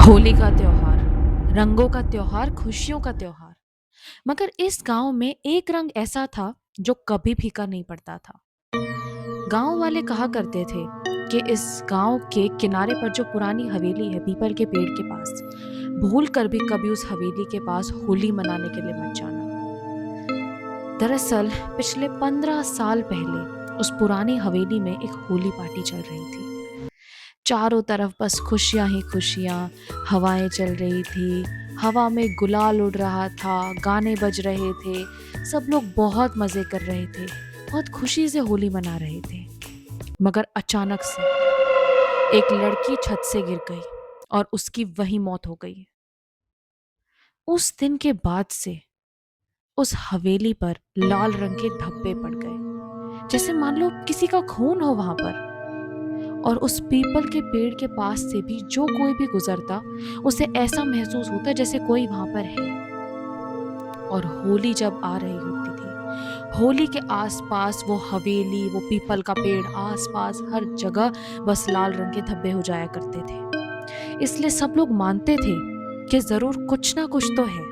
होली का त्योहार, रंगों का त्योहार, खुशियों का त्योहार। मगर इस गांव में एक रंग ऐसा था जो कभी फीका नहीं पड़ता था। गांव वाले कहा करते थे कि इस गांव के किनारे पर जो पुरानी हवेली है पीपल के पेड़ के पास, भूल कर भी कभी उस हवेली के पास होली मनाने के लिए मत जाना। दरअसल पिछले 15 साल पहले उस पुरानी हवेली में एक होली पार्टी चल रही थी। चारों तरफ बस खुशियां ही खुशियां, हवाएं चल रही थी, हवा में गुलाल उड़ रहा था, गाने बज रहे थे, सब लोग बहुत मजे कर रहे थे, बहुत खुशी से होली मना रहे थे। मगर अचानक से एक लड़की छत से गिर गई और उसकी वही मौत हो गई। उस दिन के बाद से उस हवेली पर लाल रंग के धब्बे पड़ गए, जैसे मान लो किसी का खून हो वहां पर। और उस पीपल के पेड़ के पास से भी जो कोई भी गुजरता, उसे ऐसा महसूस होता जैसे कोई वहां पर है। और होली जब आ रही होती थी, होली के आसपास वो हवेली, वो पीपल का पेड़, आसपास हर जगह बस लाल रंग के धब्बे हो जाया करते थे। इसलिए सब लोग मानते थे कि जरूर कुछ ना कुछ तो है।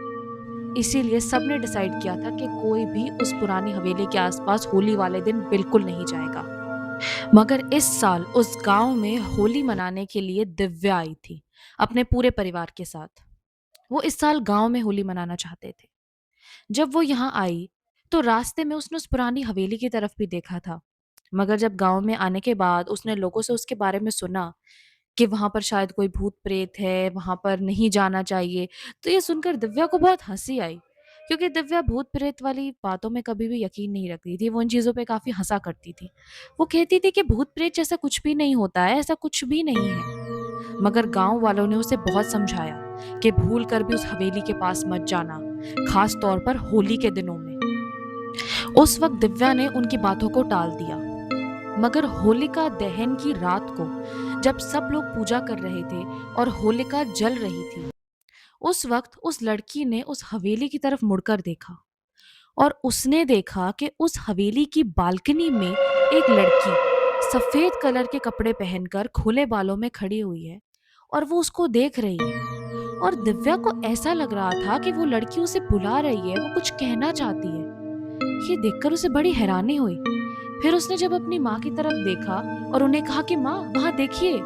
इसीलिए सबने डिसाइड किया था कि कोई भी उस पुरानी हवेली के आसपास होली वाले दिन बिल्कुल नहीं जाएगा। मगर इस साल उस गांव में होली मनाने के लिए दिव्या आई थी, अपने पूरे परिवार के साथ। वो इस साल गांव में होली मनाना चाहते थे। जब वो यहाँ आई तो रास्ते में उसने उस पुरानी हवेली की तरफ भी देखा था। मगर जब गांव में आने के बाद उसने लोगों से उसके बारे में सुना कि वहां पर शायद कोई भूत प्रेत है, वहां पर नहीं जाना चाहिए, तो ये सुनकर दिव्या को बहुत हंसी आई। क्योंकि दिव्या भूत प्रेत वाली बातों में कभी भी यकीन नहीं रखती थी, वो इन चीजों पे काफी हंसा करती थी। वो कहती थी कि भूत प्रेत जैसा कुछ भी नहीं होता है, ऐसा कुछ भी नहीं है। मगर गांव वालों ने उसे बहुत समझाया कि भूल कर भी उस हवेली के पास मत जाना, खास तौर पर होली के दिनों में। उस वक्त दिव्या ने उनकी बातों को टाल दिया। मगर होलिका दहन की रात को जब सब लोग पूजा कर रहे थे और होलिका जल रही थी, उस वक्त उस लड़की ने उस हवेली की तरफ मुड़कर देखा। और उसने देखा कि उस हवेली की बालकनी में एक लड़की सफेद कलर के कपड़े पहनकर खुले बालों में खड़ी हुई है और वो उसको देख रही है। और दिव्या को ऐसा लग रहा था कि वो लड़की उसे बुला रही है, वो कुछ कहना चाहती है। ये देखकर उसे बड़ी हैरानी हुई। फिर उसने जब अपनी माँ की तरफ देखा और उन्हें कहा कि माँ वहां देखिए,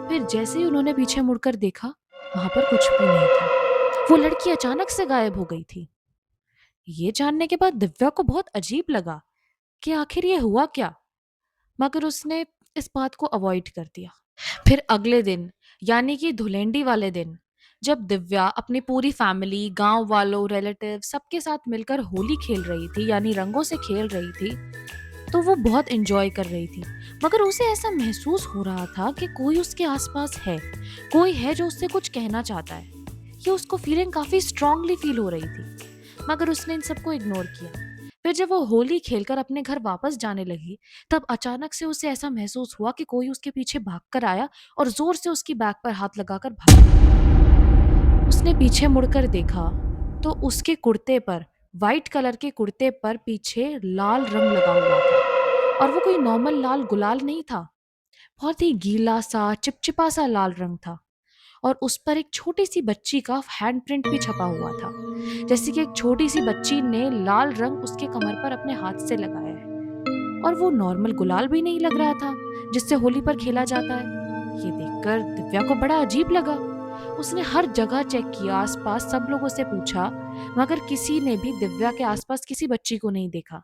फिर जैसे ही उन्होंने पीछे मुड़कर देखा, वहां पर कुछ भी नहीं था। वो लड़की अचानक से गायब हो गई थी। ये जानने के बाद दिव्या को बहुत अजीब लगा कि आखिर ये हुआ क्या। मगर उसने इस बात को अवॉइड कर दिया। फिर अगले दिन, यानी कि धुलेंडी वाले दिन, जब दिव्या अपनी पूरी फैमिली, गांव वालों, रिलेटिव सबके साथ मिलकर होली खेल रही थी, यानी रंगों से खेल रही थी, तो वो बहुत एंजॉय कर रही थी। मगर उसे ऐसा महसूस हो रहा था कि कोई उसके आसपास है, कोई है जो उससे कुछ कहना चाहता है। ये उसको फीलिंग काफी स्ट्रांगली फील हो रही थी। मगर उसने इन सबको इग्नोर किया। फिर जब वो होली खेलकर अपने घर वापस जाने लगी, तब अचानक से उसे ऐसा महसूस हुआ कि कोई उसके पीछे भागकर आया और जोर से उसकी बैक पर हाथ लगाकर भागा। उसने पीछे मुड़कर देखा तो उसके कुर्ते पर, वाइट कलर के कुर्ते पर पीछे लाल रंग लगा हुआ था। और वो कोई नॉर्मल लाल गुलाल नहीं था, बहुत ही गीला सा, चिपचिपा सा लाल रंग था। और उस पर एक छोटी सी बच्ची का हैंड प्रिंट भी छपा हुआ था, जैसे कि एक छोटी सी बच्ची ने लाल रंग उसके कमर पर अपने हाथ से लगाया है। और वो नॉर्मल गुलाल भी नहीं लग रहा था जिससे होली पर खेला जाता है। ये देखकर दिव्या को बड़ा अजीब लगा। उसने हर जगह चेक किया, आसपास सब लोगों से पूछा, मगर किसी ने भी दिव्या के आसपास किसी बच्ची को नहीं देखा।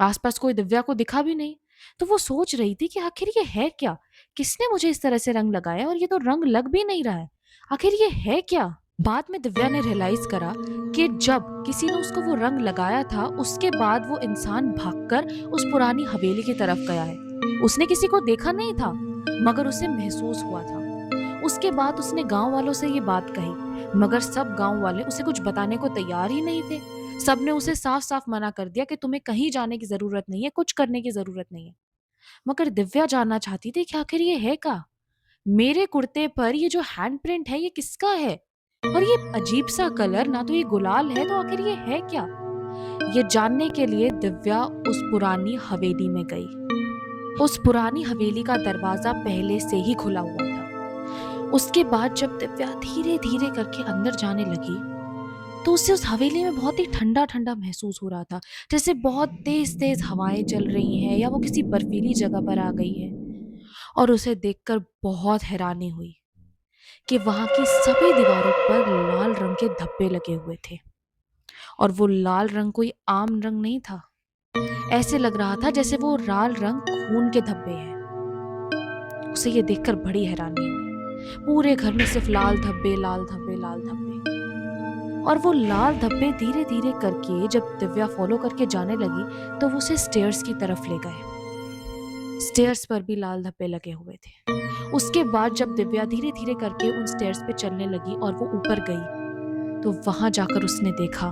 आसपास कोई दिव्या को दिखा भी नहीं। तो वो सोच रही थी कि आखिर ये है क्या, किसने मुझे इस तरह से रंग लगाया और ये तो रंग लग भी नहीं रहा है, आखिर ये है क्या। बाद में दिव्या ने रियलाइज करा कि जब किसी ने उसको वो रंग लगाया था, उसके बाद वो इंसान भागकर उस पुरानी हवेली की तरफ गया है। उसने किसी को देखा नहीं था, मगर उसे महसूस हुआ था। उसके बाद उसने गांव वालों से ये बात कही, मगर सब गांव वाले उसे कुछ बताने को तैयार ही नहीं थे। सबने उसे साफ साफ मना कर दिया कि तुम्हें कहीं जाने की जरूरत नहीं है, कुछ करने की जरूरत नहीं है। मगर दिव्या जानना चाहती थी कि आखिर ये है क्या। मेरे कुर्ते पर ये जो हैंड प्रिंट है, ये किसका है? और ये अजीब सा कलर, ना तो ये गुलाल है, तो आखिर ये है क्या? ये जानने के लिए दिव्या उस पुरानी हवेली में गई। उस पुरानी हवेली का दरवाजा पहले से ही खुला हुआ था। उसके बाद जब दिव्या धीरे धीरे करके अंदर जाने लगी तो उसे उस हवेली में बहुत ही ठंडा ठंडा महसूस हो रहा था, जैसे बहुत तेज तेज हवाएं चल रही हैं या वो किसी बर्फीली जगह पर आ गई है। और उसे देखकर बहुत हैरानी हुई कि वहां की सभी दीवारों पर लाल रंग के धब्बे लगे हुए थे। और वो लाल रंग कोई आम रंग नहीं था, ऐसे लग रहा था जैसे वो लाल रंग खून के धब्बे हैं। उसे ये देखकर बड़ी हैरानी हुई। पूरे घर में सिर्फ लाल धब्बे, लाल धब्बे, लाल धब्बे। और वो लाल धब्बे धीरे धीरे करके जब दिव्या फॉलो करके जाने लगी तो वो उसे स्टेयर्स की तरफ ले गए। स्टेयर्स पर भी लाल धब्बे लगे हुए थे। उसके बाद जब दिव्या धीरे धीरे करके उन स्टेयर्स पे चलने लगी और वो ऊपर गई तो वहां जाकर उसने देखा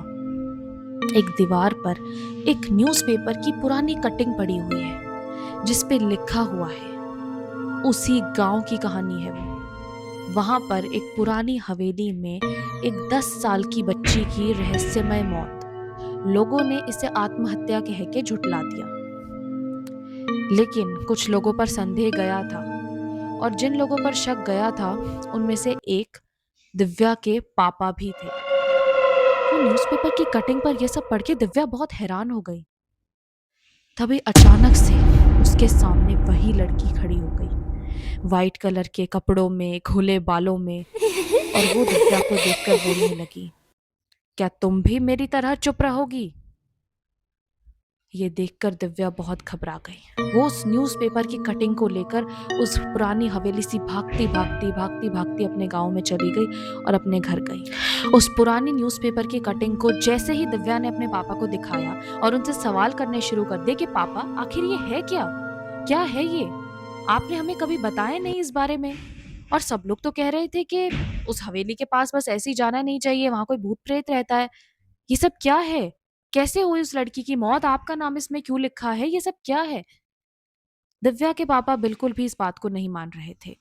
एक दीवार पर एक न्यूज़पेपर की पुरानी कटिंग पड़ी हुई है जिस पे लिखा हुआ है, उसी गांव की कहानी है वो। वहां पर एक पुरानी हवेली में एक 10 साल की बच्ची की रहस्यमय मौत। लोगों ने इसे आत्महत्या कह के झुठला दिया, लेकिन कुछ लोगों पर संदेह गया था। और जिन लोगों पर शक गया था उनमें से एक दिव्या के पापा भी थे। वो न्यूज़पेपर की कटिंग पर यह सब पढ़ के दिव्या बहुत हैरान हो गई। तभी अचानक से उसके सामने वही लड़की खड़ी हो गई, वाइट कलर के कपड़ों में, खुले बालों में। और वो दिव्या को देखकर बोलने लगी, क्या तुम भी मेरी तरह चुप रहोगी? ये देखकर दिव्या बहुत घबरा गई। वो उस न्यूज़पेपर की कटिंग को लेकर उस पुरानी हवेली से भागती भागती भागती भागती अपने गांव में चली गई और अपने घर गई। उस पुरानी न्यूज़पेपर की कटिंग को जैसे ही दिव्या ने अपने पापा को दिखाया और उनसे सवाल करने शुरू कर दिए कि पापा आखिर ये है क्या, क्या है ये, आपने हमें कभी बताया नहीं इस बारे में। और सब लोग तो कह रहे थे कि उस हवेली के पास बस ऐसे ही जाना नहीं चाहिए, वहां कोई भूत प्रेत रहता है। ये सब क्या है? कैसे हुई उस लड़की की मौत? आपका नाम इसमें क्यों लिखा है? ये सब क्या है? दिव्या के पापा बिल्कुल भी इस बात को नहीं मान रहे थे।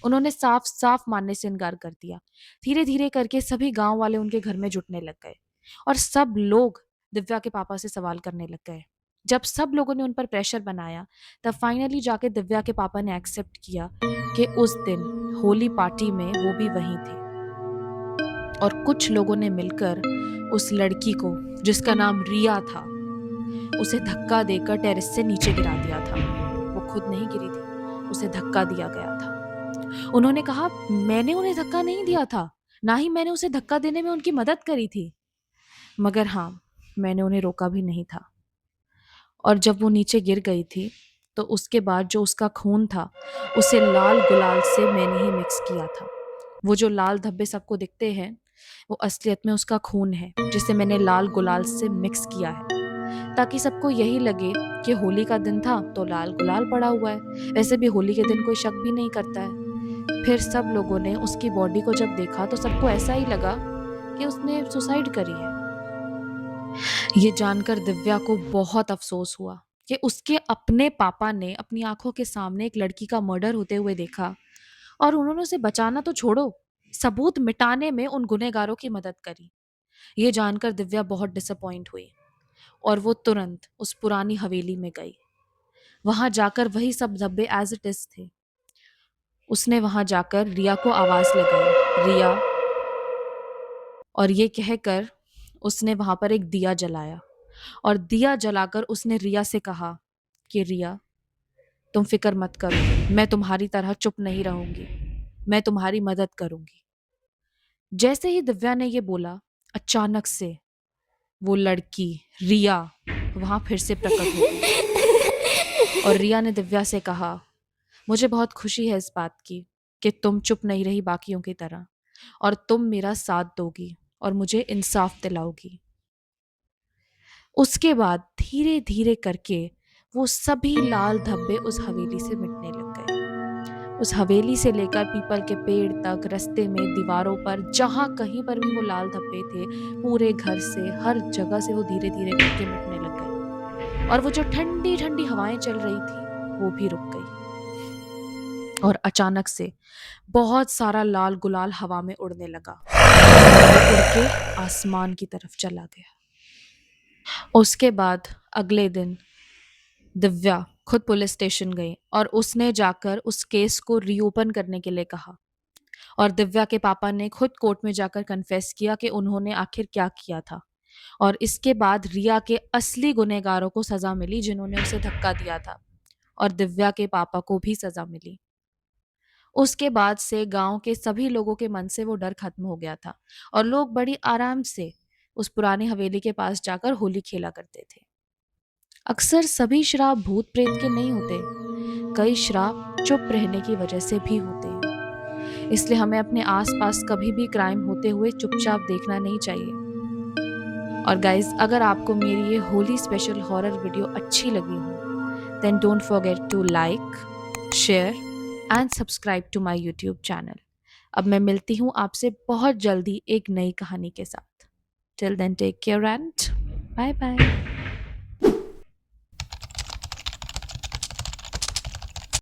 उन्होंने साफ साफ मानने से इनकार कर दिया। धीरे धीरे करके सभी गांव वाले उनके घर में जुटने लग गए और सब लोग दिव्या के पापा से सवाल करने लग गए। जब सब लोगों ने उन पर प्रेशर बनाया तब फाइनली जाके दिव्या के पापा ने एक्सेप्ट किया कि उस दिन होली पार्टी में वो भी वहीं थे। और कुछ लोगों ने मिलकर उस लड़की को, जिसका नाम रिया था, उसे धक्का देकर टेरेस से नीचे गिरा दिया था। वो खुद नहीं गिरी थी, उसे धक्का दिया गया था। उन्होंने कहा, मैंने उन्हें धक्का नहीं दिया था, ना ही मैंने उसे धक्का देने में उनकी मदद करी थी, मगर हाँ, मैंने उन्हें रोका भी नहीं था। और जब वो नीचे गिर गई थी तो उसके बाद जो उसका खून था उसे लाल गुलाल से मैंने ही मिक्स किया था। वो जो लाल धब्बे सबको दिखते हैं वो असलियत में उसका खून है जिसे मैंने लाल गुलाल से मिक्स किया है, ताकि सबको यही लगे कि होली का दिन था तो लाल गुलाल पड़ा हुआ है। वैसे भी होली के दिन कोई शक भी नहीं करता है। फिर सब लोगों ने उसकी बॉडी को जब देखा तो सबको ऐसा ही लगा कि उसने सुसाइड करी है। ये जानकर दिव्या को बहुत अफसोस हुआ कि उसके अपने पापा ने अपनी आंखों के सामने एक लड़की का मर्डर होते हुए देखा और उन्होंने उसे बचाना तो छोड़ो, सबूत मिटाने में उन गुनहगारों की मदद करी। ये जानकर दिव्या बहुत डिसअपॉइंट हुई और वो तुरंत उस पुरानी हवेली में गई। वहां जाकर वही सब धब्बे एज इट इज थे। उसने वहां जाकर रिया को आवाज लगाई, रिया, और ये कहकर उसने वहां पर एक दिया जलाया। और दिया जलाकर उसने रिया से कहा कि रिया, तुम फिक्र मत करो, मैं तुम्हारी तरह चुप नहीं रहूंगी, मैं तुम्हारी मदद करूंगी। जैसे ही दिव्या ने ये बोला, अचानक से वो लड़की रिया वहां फिर से प्रकट हो गई। और रिया ने दिव्या से कहा, मुझे बहुत खुशी है इस बात की कि तुम चुप नहीं रही बाकियों की तरह, और तुम मेरा साथ दोगी और मुझे इंसाफ दिलाओगी। उसके बाद धीरे धीरे करके वो सभी लाल धब्बे उस हवेली से मिटने लग गए। उस हवेली से लेकर पीपल के पेड़ तक, रास्ते में, दीवारों पर, जहां कहीं पर भी वो लाल धब्बे थे, पूरे घर से, हर जगह से वो धीरे धीरे करके मिटने लग गए। और वो जो ठंडी ठंडी हवाएं चल रही थी वो भी रुक गई। और अचानक से बहुत सारा लाल गुलाल हवा में उड़ने लगा और वो उड़ के आसमान की तरफ चला गया। उसके बाद अगले दिन दिव्या खुद पुलिस स्टेशन गई और उसने जाकर उस केस को रीओपन करने के लिए कहा। और दिव्या के पापा ने खुद कोर्ट में जाकर कन्फेस किया कि उन्होंने आखिर क्या किया था। और इसके बाद रिया के असली गुनहगारों को सजा मिली, जिन्होंने उसे धक्का दिया था, और दिव्या के पापा को भी सजा मिली। उसके बाद से गांव के सभी लोगों के मन से वो डर खत्म हो गया था और लोग बड़ी आराम से उस पुरानी हवेली के पास जाकर होली खेला करते थे। अक्सर सभी श्राप भूत प्रेत के नहीं होते, कई श्राप चुप रहने की वजह से भी होते हैं। इसलिए हमें अपने आसपास कभी भी क्राइम होते हुए चुपचाप देखना नहीं चाहिए। और गाइज, अगर आपको मेरी ये होली स्पेशल हॉरर वीडियो अच्छी लगी हो, then don't forget to like, share and subscribe to my YouTube channel. अब मैं मिलती हूँ आपसे बहुत जल्दी एक नई कहानी के साथ। Till then take care and bye bye.